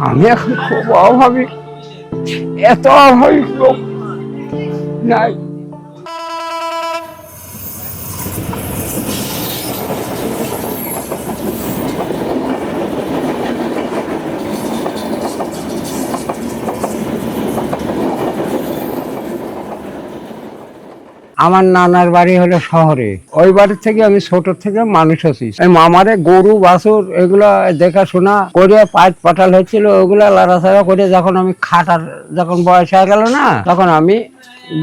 আমি এখন খুব অভাবী, এত অভাবী লোক নাই। আমার নানার বাড়ি হলো শহরে, ওই বাড়ি থেকে আমি ছোট থেকে মানুষ আছি। মামারে গরু বাছুর এগুলো দেখাশোনা করে পাঁচ পাঠাল হচ্ছিল, ওগুলা লড়াছাড়া করে যখন আমি খাটার যখন বয়স হয়ে গেল না, তখন আমি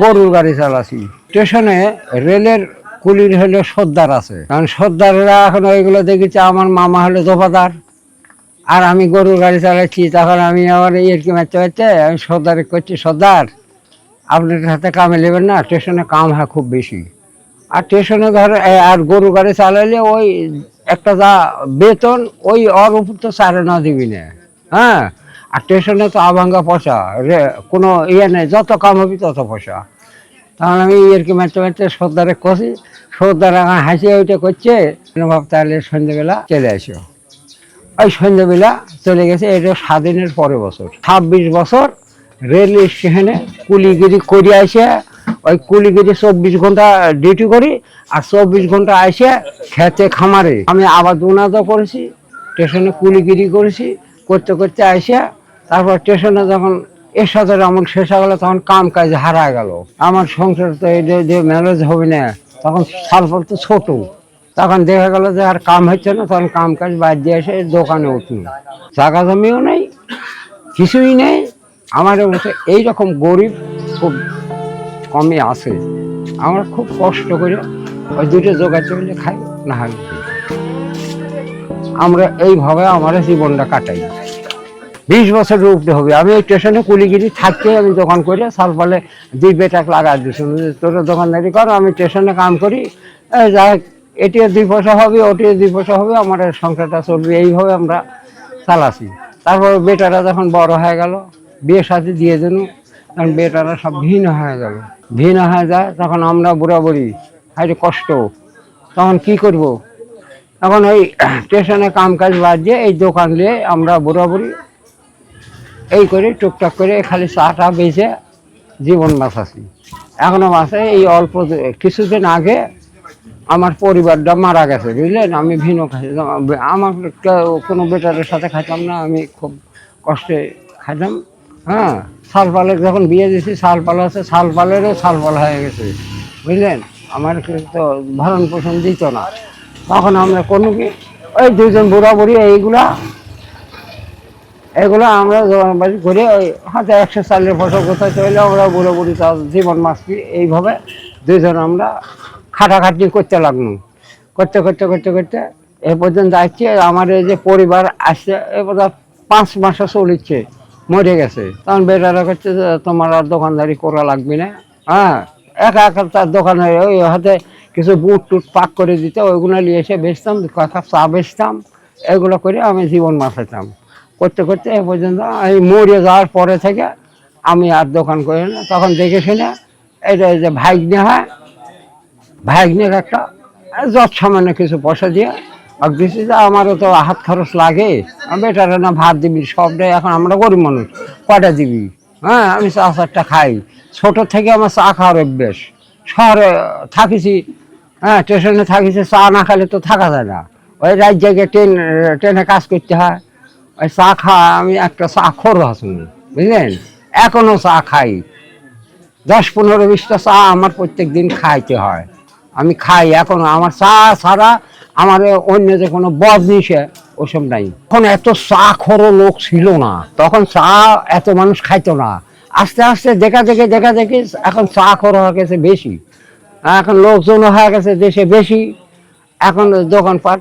গরুর গাড়ি চালাছি। স্টেশনে রেলের কুলির হলো সর্দার আছে, কারণ সর্দারেরা এখন ওইগুলো দেখেছি। আমার মামা হলো দোকাদার, আর আমি গরুর গাড়ি চালাচ্ছি। তখন আমি আমার ইয়েরকি মারতে মারতে আমি সর্দারে করছি, সর্দার আপনার হাতে কামে নেবেন না, স্টেশনে কাম হয় খুব বেশি। আর স্টেশনে ধর আর গরু গাড়ি চালাইলে ওই একটা যা বেতন, ওই ওর উপর তো চারে না দিবি না। হ্যাঁ, আর স্টেশনে তো আভাঙ্গা পয়সা, কোনো ইয়ে নেই, যত কাম হবি তত পয়সা। তখন আমি ইয়েরকি মারতে মারতে সর্দারে কষি, সর্দার এখন হাসিয়ে ওইটা করছে, ভাব তাহলে সন্ধ্যেবেলা চলে আসো। ওই সন্ধ্যেবেলা চলে গেছে। এটা স্বাধীনের পরের বছর, 26 বছর রেল স্টেশনে কুলিগিরি করে আসে। ওই কুলিগিরি 24 ঘন্টা ডিউটি করি, আর 24 ঘন্টা আসে খেতে খামারে আমি আবার উনাদা করেছি, স্টেশনে কুলিগিরি করেছি। করতে করতে আসে তারপর স্টেশনে যখন এরশাদের আমল শেষ হয়ে গেল, তখন কাম কাজ হারা গেল। আমার সংসার তো এই যে ম্যানেজ হবে না, তখন সালফল তো ছোট। তখন দেখা গেল যে আর কাম হচ্ছে না, তখন কাম কাজ বাদ দিয়ে এসে দোকানে উঠল। জায়গা জমিও নেই, কিছুই নেই। আমাদের মতো এইরকম গরিব খুব কমই আছে। আমরা খুব কষ্ট করে ওই দুটো জোগাড় চলে খাই, না হয় আমরা এইভাবে আমার জীবনটা কাটাই। 20 বছর উঠতে হবে। আমি ওই স্টেশনে কুলিগিরি থাকতে আমি দোকান করে সালফালে 2 বেটাক লাগাই দিচ্ছি, তোর দোকানদারি কর, আমি স্টেশনে কাম করি। যা এটিও 2 পয়সা হবে, ওটিও 2 পয়সা হবে, আমার সংসারটা চলবে। এইভাবে আমরা চালাচ্ছি। তারপর বেটারা যখন বড় হয়ে গেল, বিয়ে সাথে দিয়ে দিল, কারণ বেটারা সব ভিন্ন হয়ে গেল। ভিন্ন হয়ে যায়, তখন আমরা বুড়া বুড়ি হাইরে কষ্ট। তখন কি করব? তখন ওই স্টেশনে কাম কাজ বাদ দিয়ে এই দোকান নিয়ে আমরা বুড়া বুড়ি এই করে টুকটাক করে খালি চাটা বেঁচে জীবন বাঁচাচ্ছি। এখনো বাঁচে। এই অল্প কিছুদিন আগে আমার পরিবারটা মারা গেছে, বুঝলেন। আমি ভিন্ন খাইতাম, আমার কোনো বেটারের সাথে খাইতাম না, আমি খুব কষ্টে খাইতাম। হ্যাঁ, শালপালের যখন বিয়ে দিয়েছি, শালপাল আছে, শালপালেরও শালপাল হয়ে গেছে, বুঝলেন। আমার তো ভরণ পোষণ দিত না। তখন আমরা কোনো কি ওই 2জন বুড়া বুড়ি এগুলো আমরা জবানবাজি করে ওই হয়তো 100 সালের ফসল কোথায় চলে আমরা বুড়ো বুড়ি তার জীবন মাসি এইভাবে 2জন আমরা খাটাখাটি করতে লাগলাম। করতে করতে করতে করতে এ পর্যন্ত আসছে। আমার এই যে পরিবার আসছে, এ বোধহয় 5 মাসও চলিচ্ছে, মরে গেছে। তখন বেটারা করছে যে তোমার আর দোকানদারি করা লাগবে না। হ্যাঁ, একা একা তার দোকানে ওই হাতে কিছু বুট টুট পাক করে দিতে, ওইগুলো নিয়ে এসে বেচতাম, কয়েক চা বেচতাম। এগুলো করে আমি জীবন বাঁচাতাম। করতে করতে এ পর্যন্ত এই মরে যাওয়ার পরে থেকে আমি আর দোকান করি না। তখন দেখে শুনে এটা যে ভাগ্নে হয়, ভাগ্নের একটা যত সামান্য কিছু পয়সা দিয়ে আর দিচ্ছি যে আমারও তো হাত খরচ লাগে, বেটারে না ভাত দিবি সবটাই। এখন আমরা গরিব মানুষ, কয়টা দিবি? হ্যাঁ, আমি চা চারটা খাই। ছোট থেকে আমার চা খাওয়ার অভ্যেস। শহরে থাকিছি, হ্যাঁ, স্টেশনে থাকিছি, চা না খেলে তো থাকা যায় না। ওই রাত জায়গায় ট্রেনে কাজ করতে হয়, ওই চা খাওয়া। আমি একটা চা খোর আছি, বুঝলেন। এখনো চা খাই, 10-15-20টা চা আমার প্রত্যেক দিন খাইতে হয়। আমি খাই এখনো। আমার চা ছাড়া আমার অন্য যে কোনো বদনিশে ওসব নাই। এখন এত চা খোরো লোক ছিল না, তখন চা এত মানুষ খাইতো না। আস্তে আস্তে দেখা দেখি এখন চা খোর হয়ে গেছে বেশি, এখন লোকজন হয়ে গেছে দেশে বেশি। এখন দোকানপাট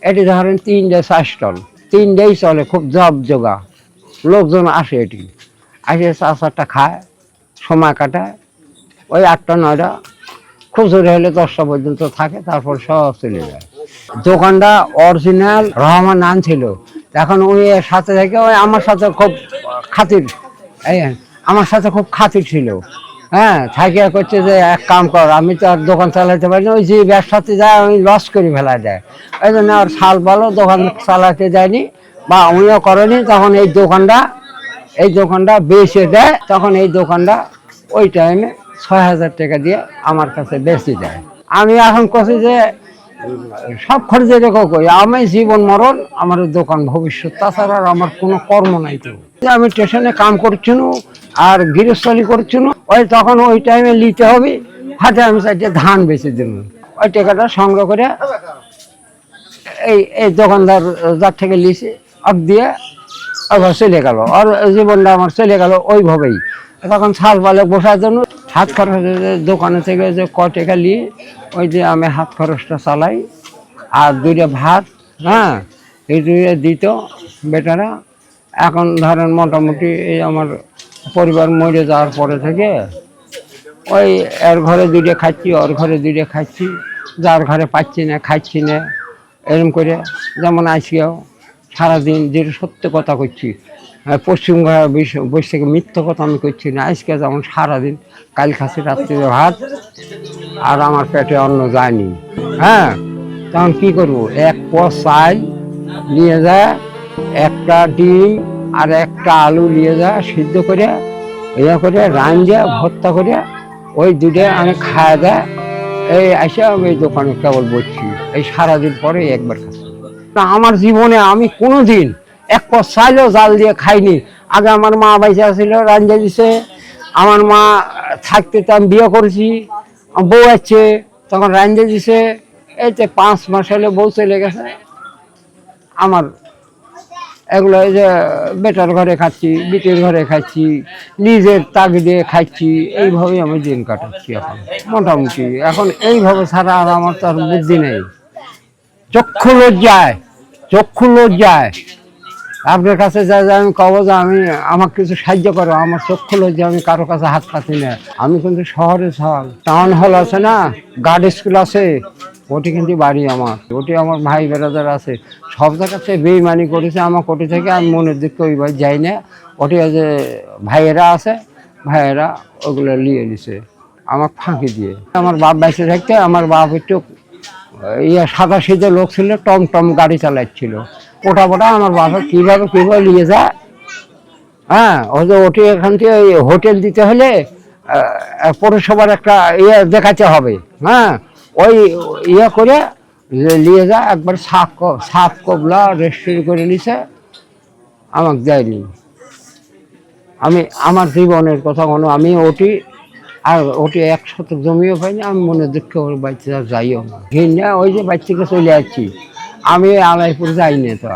এটি ধরেন 3টে 4 স্টল, 3টেই চলে, খুব জগা লোকজন আসে। এটি আসে চা চারটা খায়, সময় কাটায়। ওই 8টা-9টা, খুব জোরে হলে 10টা পর্যন্ত থাকে, তারপর সব চলে যায়। দোকানটা অরিজিনাল রহমান নাম ছিল। এখন ওই সাথে থেকে ওই আমার সাথে খুব খাতির, এই আমার সাথে খুব খাতির ছিল। হ্যাঁ, থাকিয়া করছে যে এক কাম কর, আমি তো আর দোকান চালাতে পারি না, ওই যে ব্যবসাতে যায় আমি লস করে ফেলা যায়। ওই জন্য আর সাল ভালো দোকান চালাতে যায়নি, বা উনিও করেনি, তখন এই দোকানটা বেচে দেয়। তখন এই দোকানটা ওই টাইমে 6,000 টাকা দিয়ে আমার কাছে বেচে দেয়। আমি এখন কছি যে সব খরচে রেখো কই, আমি জীবন মরণ আমার দোকান ভবিষ্যৎ, তাছাড়া আর আমার কোনো কর্ম নাই। তো আমি স্টেশনে কাম করছি না আর গৃহস্থলী করছি না, ওই তখন ওই টাইমে নিতে হবে, হাতে আমি চাইতে ধান বেচে দেব। ওই টাকাটা সংগ্রহ করে এই এই দোকানদার যার থেকে লিছি আগ দিয়ে আবার চলে গেল, আর জীবনটা আমার চলে গেল ওইভাবেই। তখন ছাল পালে বসার জন্য হাত খরচ দোকানে থেকে যে ক টাকা নিয়ে ওই যে আমি হাত খরচটা চালাই, আর দুইটা ভাত, হ্যাঁ, এই দুইটা দিত বেটারা। এখন ধরেন মোটামুটি এই আমার পরিবার মরে যাওয়ার পরে থেকে ওই এর ঘরে দুইটা খাচ্ছি, ওর ঘরে দুইটা খাচ্ছি, যার ঘরে পাচ্ছি না খাচ্ছি না, এরকম করে। যেমন আজকেও সারাদিন যেটা সত্য কথা করছি, পশ্চিম বৈশ থেকে মিথ্য কথা আমি করছি না। আজকে যেমন সারাদিন, কাল খাসি রাত্রিরে ভাত, আর আমার পেটে অন্ন যায়নি, হ্যাঁ, তখন কী করবো? এক পোয়া চাল নিয়ে যায়, একটা ডিম আর একটা আলু নিয়ে যায়, সিদ্ধ করে ইয়ে করে রাঞ্জা ভর্তা করে ওই দুধে আমি খাওয়া দেয়। এই এসে আমি এই দোকানে কেবল বসছি, এই সারাদিন পরে একবার খাচ্ছি। আমার জীবনে আমি কোনো দিন এক পথ চাইলেও জাল দিয়ে খাইনি। আগে আমার মা বাইসা ছিল, রাঞ্জা দিছে। আমার মা থাকতে তো আমি বিয়ে করেছি, বউ আছে, তখন রাঞ্জা দিছে। এই যে 5 মাস হলে বউ চলে গেছে। আমার এগুলো এই যে বেটার ঘরে খাচ্ছি, বিটির ঘরে খাচ্ছি, নিজের তাগিদে খাচ্ছি, এইভাবেই আমি দিন কাটাচ্ছি এখন মোটামুটি। এখন এইভাবে ছাড়া আর আমার তো আর বুদ্ধি নেই। চক্ষু লজ্জায় আপনার কাছে যা আমি কব যে আমি আমাকে কিছু সাহায্য করো, আমার চক্ষু লজ্জা, আমি কারো কাছে হাত পাতি না। আমি কিন্তু শহরে টাউন হল আছে না, গার্ড স্কুল আছে, ওটি কিন্তু বাড়ি আমার, ওটি আমার ভাই বেড়াদার আছে, সব জায়গাতে বেইমানি করেছে আমার কোটি থেকে। আমি মনের দিকে ওই ভাই যাই না, ওটি যে ভাইয়েরা আছে, ভাইয়েরা ওগুলো নিয়ে নিছে আমার ফাঁকি দিয়ে। আমার বাপ বেঁচে থাকতে আমার বাপ একটু সাদা সিধে লোক ছিল, টমটম গাড়ি চালাচ্ছিল। পোটা আমার বাবা কীভাবে নিয়ে যায়, হ্যাঁ, ওটি এখান থেকে হোটেল দিতে হলে পৌরসভার একটা দেখাতে হবে, হ্যাঁ, ওই করে নিয়ে যায়। একবার সাপ কবলা রেজিস্ট্রি করে নিছে, আমাকে দেয়নি। আমি আমার জীবনের কথা কোনো, আমি ওটি 1 শতক জমিও পাইনি। আমি মনে দুঃখে ওর বাচ্চা যাইও না, ঘিনা ওই যে বাচ্চাকে চলে যাচ্ছি, আমি আলাইপুর যাই না। তো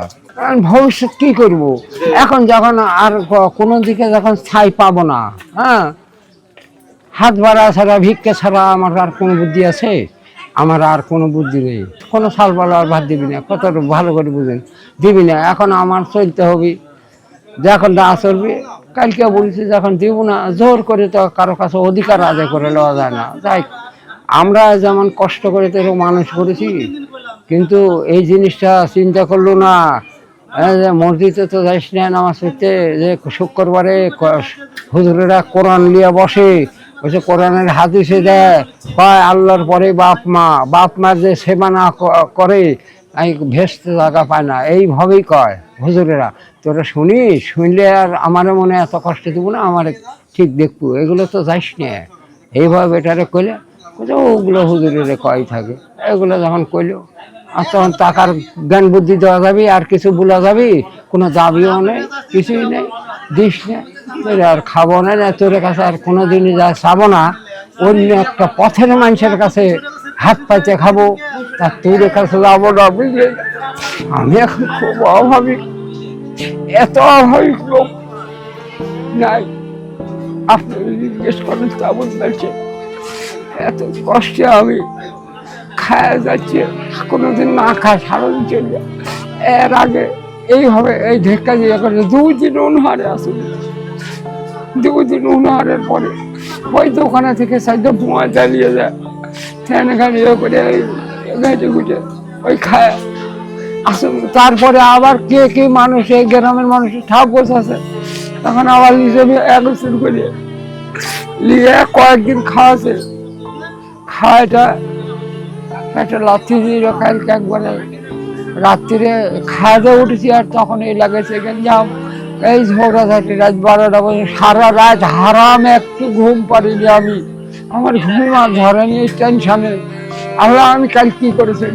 আর ভবিষ্যৎ কী করবো এখন, যখন আর কোনো দিকে যখন ছাই পাবো না, হ্যাঁ, হাত বাড়া ছাড়া, ভিক্ষা ছাড়া আমার আর কোনো বুদ্ধি আছে? আমার আর কোনো বুদ্ধি নেই। কোনো সাল বালা আর ভাত দিবি না, কত ভালো করে বুঝেন, দিবি না। এখন আমার চলতে হবে, যখন না চলবে। কালকে বলছি যখন দিব না, জোর করে তো কারো কাছে অধিকার আদায় করে নেওয়া যায় না। যাই, আমরা যেমন কষ্ট করে তো মানুষ করেছি, কিন্তু এই জিনিসটা চিন্তা করলো না যে মসজিদে তো যাইস না নামাজ পড়তে, যে শুক্রবারে হুজুরেরা কোরআন নিয়ে বসে, বসে কোরআনের হাদিসে দেয়, কয় আল্লাহর পরে বাপ মা যে সেবা না করে আমি ভেস্তে জায়গা পায় না, এইভাবেই কয় হুজুরেরা। তোরা শুনলে আর আমার মনে এত কষ্ট দেবো না, আমার ঠিক দেখবো, এগুলো তো যাইস না, এইভাবে এটারে কইলে ওগুলো হুজুরেরে কয় থাকে। এগুলো যখন কইলো, আর তখন টাকার জ্ঞান বুদ্ধি দেওয়া যাবে, আর কিছু বলা যাবে, কোনো দাবিও নেই, কিছুই নেই, দিস না, আর খাবো না, তোর কাছে আর কোনো দিনই যা চাবো না, অন্য একটা পথের মানুষের কাছে হাত পাইতে খাবো, তার তোর কাছে যাবো না, বুঝলে? আমি এখন খুব অভাবী, এত অভাবী লোক নাই, আপনি জিজ্ঞেস করেন তেমন বলছে। এত কষ্টে আমি খাওয়া যাচ্ছে, কোনোদিন না খায় সারাদিন চলে যায়। এর আগে এইভাবে এই ঢেক্কা দিয়ে করে 2 দিন অনুহারে আসুন, 2 দিন অনুহারের পরে ওই দোকানে থেকে 4টা ধোঁয়া জ্বালিয়ে যায়, ফ্যান গাড়ি করে ঘেটে ঘুটে ওই খায় আসুন। তারপরে আবার কে মানুষ, এই গ্রামের মানুষ ঠাকুর আছে, তখন আবার নিজে একত্র করে নিয়ে কয়েকদিন খাওয়াছে, খাওয়াটা একটা লাথি দিয়ে কালকে একবারে রাত্রিরে খাওয়া দাওয়া উঠেছি, আর তখন এই লাগেছে যাও এই ঝগড়াঝাটি রাত 12টা পর্যন্ত সারা রাত হারাম একটু ঘুম পারিনি আমি। আমার ঘুম আর ধরেনি টেনশনে, আল্লাহ আমি কাল কি করেছি,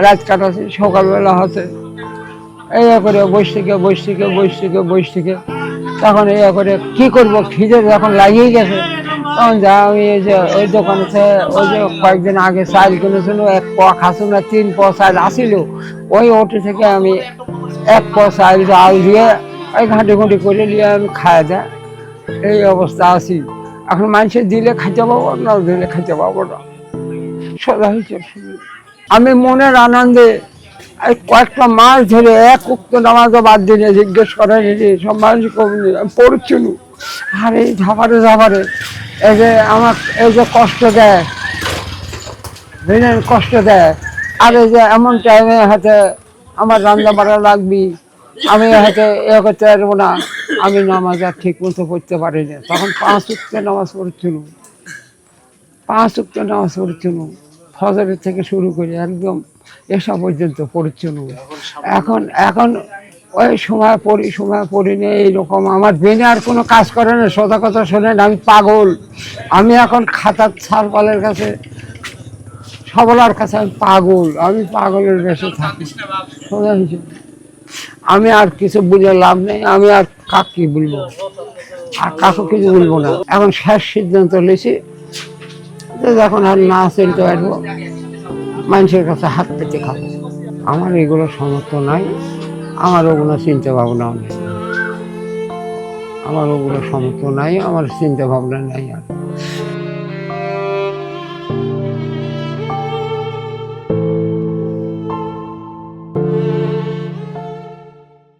রাত কাটাচ্ছি। সকালবেলা হচ্ছে এই করে বসে থেকে তখন এই করে কি করব, খিদে যখন লাগিয়ে গেছে তখন যা আমি এই যে ওই দোকানে ওই যে কয়েকদিন আগে চাল কিনেছিল, 1 পোয়া খাসু না 3 পোয়া চাল আসিল, ওই ওটি থেকে আমি 1 পোয়া চাল জাল দিয়ে ওই ঘাঁটি ঘুঁটি করে নিয়ে আমি খাওয়া দেয় এই অবস্থা আছি। এখন মানুষের দিলে খাইতে পাবো না, দিলে খাইতে পাবো না, সোজা হয়েছে। আমি মনের আনন্দে এই কয়েকটা মাস ধরে এক উক্ত নামাজও বাদ দিলে জিজ্ঞেস করেনি সব মানুষ কমনি পড়ছিল। আর এই ঝাপারে এই যে আমার এই যে কষ্ট দেয়, বুঝলেন, কষ্ট দেয়। আর এই যে এমন টাইমে হাতে আমার রান্না বাড়া লাগবি, আমি হয়তো এ করতে পারবো না, আমি নামাজ আর ঠিক মতো পড়তে পারি না। তখন 5 ওয়াক্ত নামাজ পড়ছিল, 5 ওয়াক্ত নামাজ পড়ছিল, ফজরের থেকে শুরু করে একদম এসব পর্যন্ত পড়ছিল। এখন ওই সময় পড়ি না, এইরকম আমার ব্রেনে আর কোনো কাজ করে না। সোজা কথা শোনেন, আমি পাগল। আমি এখন খাতার ছাড়পালের কাছে, সবলার কাছে আমি পাগল, আমি পাগলের বেশে থাকি। সোজা হিসেবে আমি আর কিছু বলে লাভ নেই, আমি আর কাকে বলবো, আর কাকে কিছু বলবো না। এখন শেষ সিদ্ধান্ত নিয়েছি যে যখন আর না চলতে পারবো মানুষের কাছে হাত পেতে খাবো। আমার এগুলো সামর্থ্য নাই, আমার ওগুলো চিন্তা ভাবনা নেই, আমার ওগুলো সামর্থ্য নাই, আমার চিন্তা ভাবনা নাই। আর